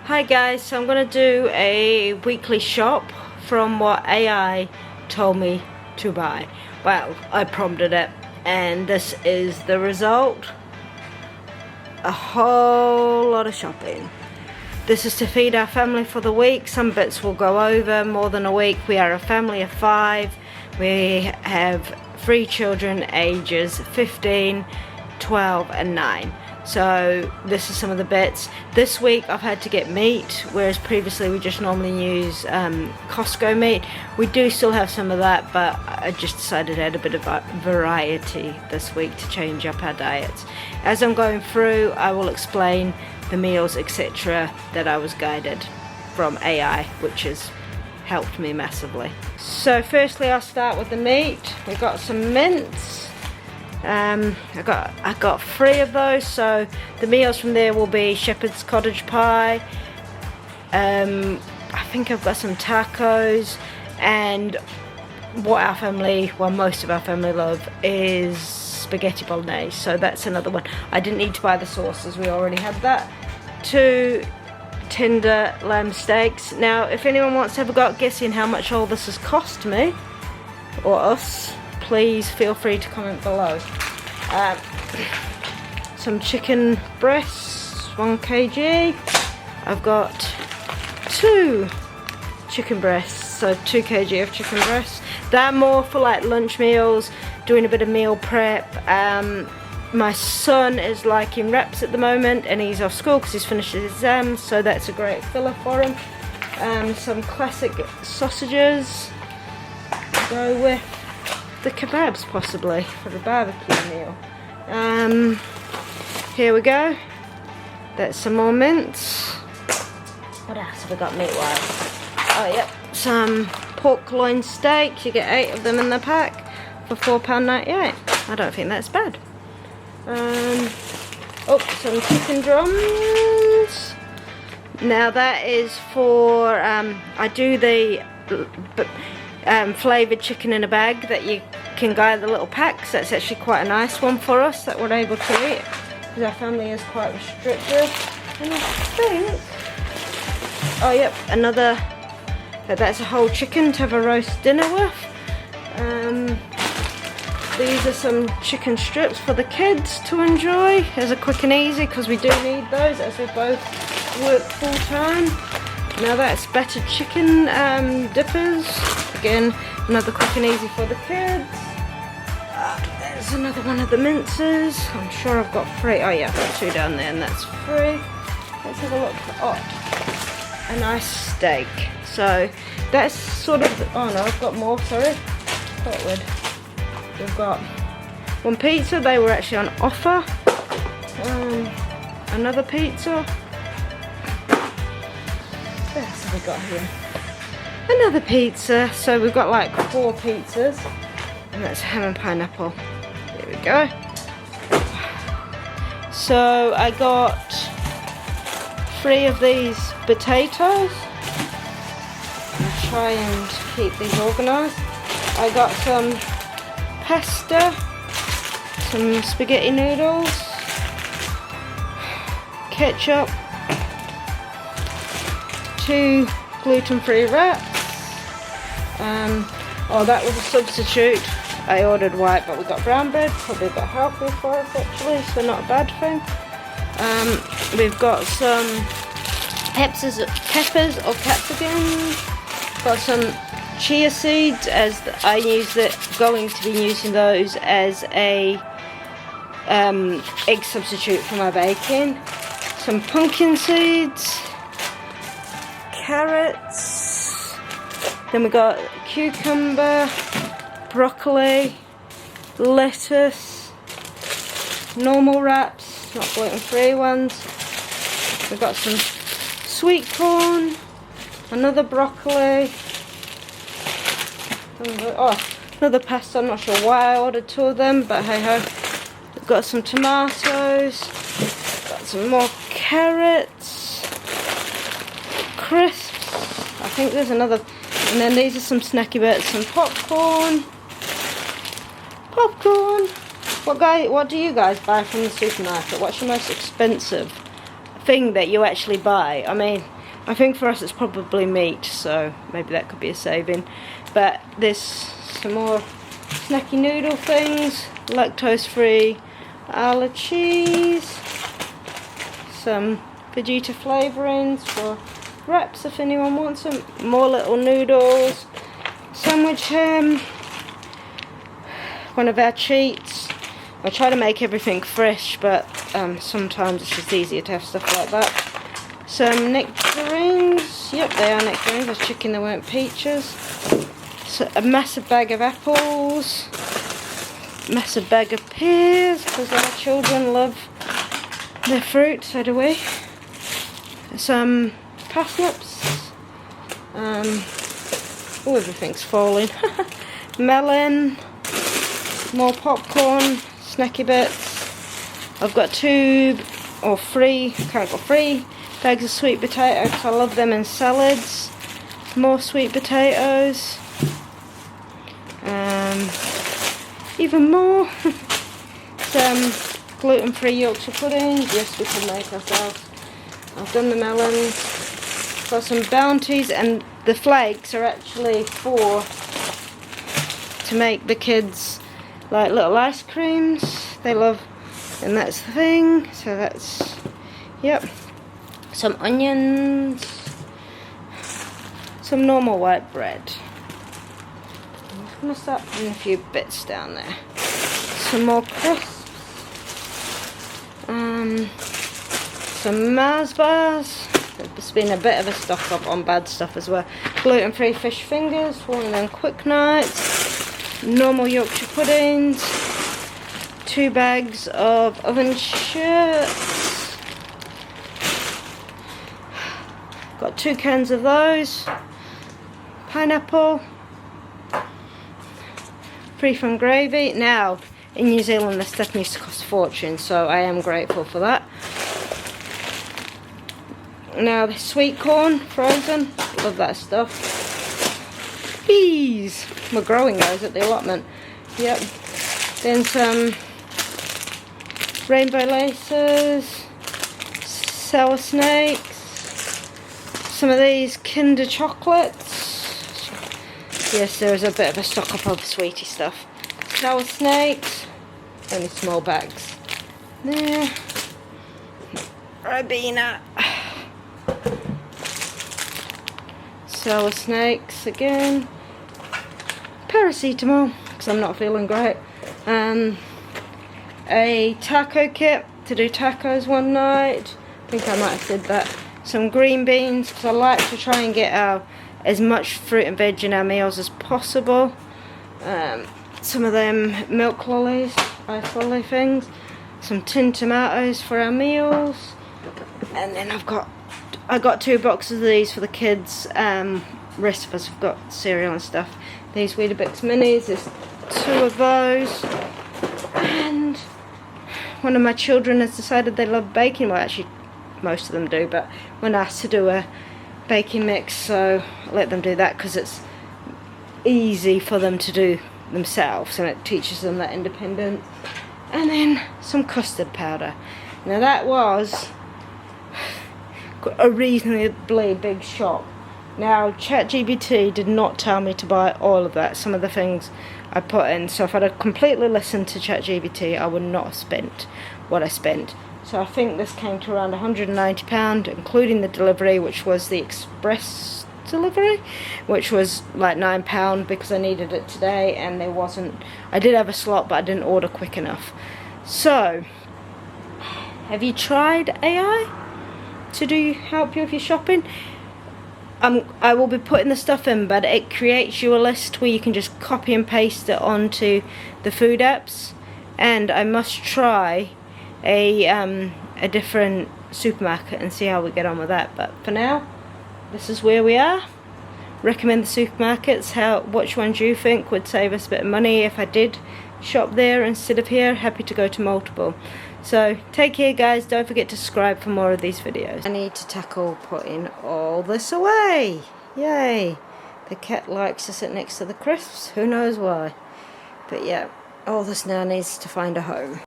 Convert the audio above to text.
Hi guys, so I'm going to do a weekly shop from what AI told me to buy. Well, I prompted it and this is the result. A whole lot of shopping. This is to feed our family for the week. Some bits will go over more than a week. We are a family of 5. We have 3 children ages 15, 12 and 9. So this is some of the bits. This week I've had to get meat, whereas previously we just normally use Costco meat. We do still have some of that, but I just decided to add a bit of variety this week to change up our diets. As I'm going through, I will explain the meals, etc. that I was guided from AI, which has helped me massively. So firstly I'll start with the meat. We've got some mince. I got 3 of those, so the meals from there will be shepherd's cottage pie. I think I've got some tacos, and what our family, well most of our family love is spaghetti bolognese, so that's another one. I didn't need to buy the sauces, we already had that. 2 tender lamb steaks. Now if anyone wants to have a go at guessing how much all this has cost me, or us, please feel free to comment below. Some chicken breasts, 1 kg. I've got 2 chicken breasts, so 2 kg of chicken breasts. They're more for like lunch meals, doing a bit of meal prep. My son is like in reps at the moment and he's off school because he's finished his exams, so that's a great filler for him. Some classic sausages, go with the kebabs possibly for the barbecue meal. Here we go. That's some more mince. What else have we got meat-wise? Oh yep, some pork loin steaks. You get 8 of them in the pack for £4.98. I don't think that's bad. Oh, some chicken drums. Now that is for I do the flavoured chicken in a bag that you can buy the little packs. That's actually quite a nice one for us that we're able to eat because our family is quite restricted. And I think, oh yep, another, that's a whole chicken to have a roast dinner with. These are some chicken strips for the kids to enjoy as a quick and easy, because we do need those as we both work full time. Now that's battered chicken dippers. Again, another quick and easy for the kids. There's another one of the minces. I'm sure I've got 3. Oh yeah, I've got 2 down there and that's 3. Let's have a look. Oh, a nice steak. So that's sort of, oh no, I've got more, sorry. Forward. We've got 1 pizza, they were actually on offer. Another pizza. What else have we got here? Another pizza, so we've got like 4 pizzas, and that's ham and pineapple. There we go. So I got 3 of these potatoes. I'll try and keep these organised. I got some pasta, some spaghetti noodles, ketchup, 2 gluten-free wraps. Oh, that was a substitute. I ordered white, but we got brown bread, probably a bit healthier for us actually, so not a bad thing. We've got some peppers or capsicums. Got some chia seeds, as I going to be using those as a egg substitute for my bacon. Some pumpkin seeds, carrots, then we got cucumber, broccoli, lettuce, normal wraps, not gluten-free ones. We've got some sweet corn, another broccoli. Oh, another pasta. I'm not sure why I ordered 2 of them, but hey ho. We've got some tomatoes, got some more carrots, crisps. I think there's another, and then these are some snacky bits, some popcorn. What do you guys buy from the supermarket? What's your most expensive thing that you actually buy? I mean, I think for us it's probably meat, so maybe that could be a saving. But there's some more snacky noodle things, lactose free ala cheese, some Vegeta flavourings for wraps if anyone wants them, more little noodles, sandwich ham, one of our cheats. I try to make everything fresh, but sometimes it's just easier to have stuff like that. Some nectarines, yep, they are nectarines, I was checking they weren't peaches. So a massive bag of apples, massive bag of pears, because our children love their fruit, so do we. Some parsnips, oh, everything's falling. Melon, more popcorn, snacky bits. I've got 2 or 3, can't go 3 bags of sweet potato because I love them in salads. More sweet potatoes. Even more. Some gluten-free Yorkshire puddings. Yes, we can make ourselves. I've done the melons. Got some Bounties, and the flakes are actually to make the kids like little ice creams. They love, and that's the thing. So that's, yep. Some onions, some normal white bread. I'm just going to start putting a few bits down there. Some more crisps. Some Mars bars. There's been a bit of a stock up on bad stuff as well. Gluten-free fish fingers, one of them quick nights. Normal Yorkshire puddings. 2 bags of oven shirts. Got 2 cans of those. Pineapple. Free from gravy. Now, in New Zealand this stuff used to cost a fortune, so I am grateful for that. Now the sweet corn, frozen. Love that stuff. Bees. We're growing those at the allotment. Yep. Then some rainbow laces. Sour snakes. Some of these Kinder chocolates. Yes, there is a bit of a stock up of sweetie stuff. Sour snakes. Only small bags. There. Ribena. Sour snakes again. Paracetamol, because I'm not feeling great. A taco kit to do tacos one night. I think I might have said that. Some green beans, because I like to try and get as much fruit and veg in our meals as possible. Some of them milk lollies, ice lolly things. Some tin tomatoes for our meals. And then I got 2 boxes of these for the kids. Rest of us have got cereal and stuff. These Weetabix minis, there's 2 of those. And one of my children has decided they love baking. Well, actually, most of them do, but when asked to do a baking mix, so I let them do that because it's easy for them to do themselves and it teaches them that independence. And then some custard powder. Now that was a reasonably big shop. Now ChatGPT did not tell me to buy all of that, some of the things I put in, so if I'd have completely listened to ChatGPT I would not have spent what I spent. So I think this came to around £190, including the delivery, which was the express delivery, which was like £9 because I needed it today and there wasn't, I did have a slot but I didn't order quick enough. So, have you tried AI to help you with your shopping? I will be putting the stuff in, but it creates you a list where you can just copy and paste it onto the food apps, and I must try a different supermarket and see how we get on with that. But for now, this is where we are. Recommend the supermarkets. Which ones you think would save us a bit of money if I did shop there instead of here? Happy to go to multiple. So take care guys, don't forget to subscribe for more of these videos. I need to tackle putting all this away. Yay. The cat likes to sit next to the crisps, who knows why. But yeah, all this now needs to find a home.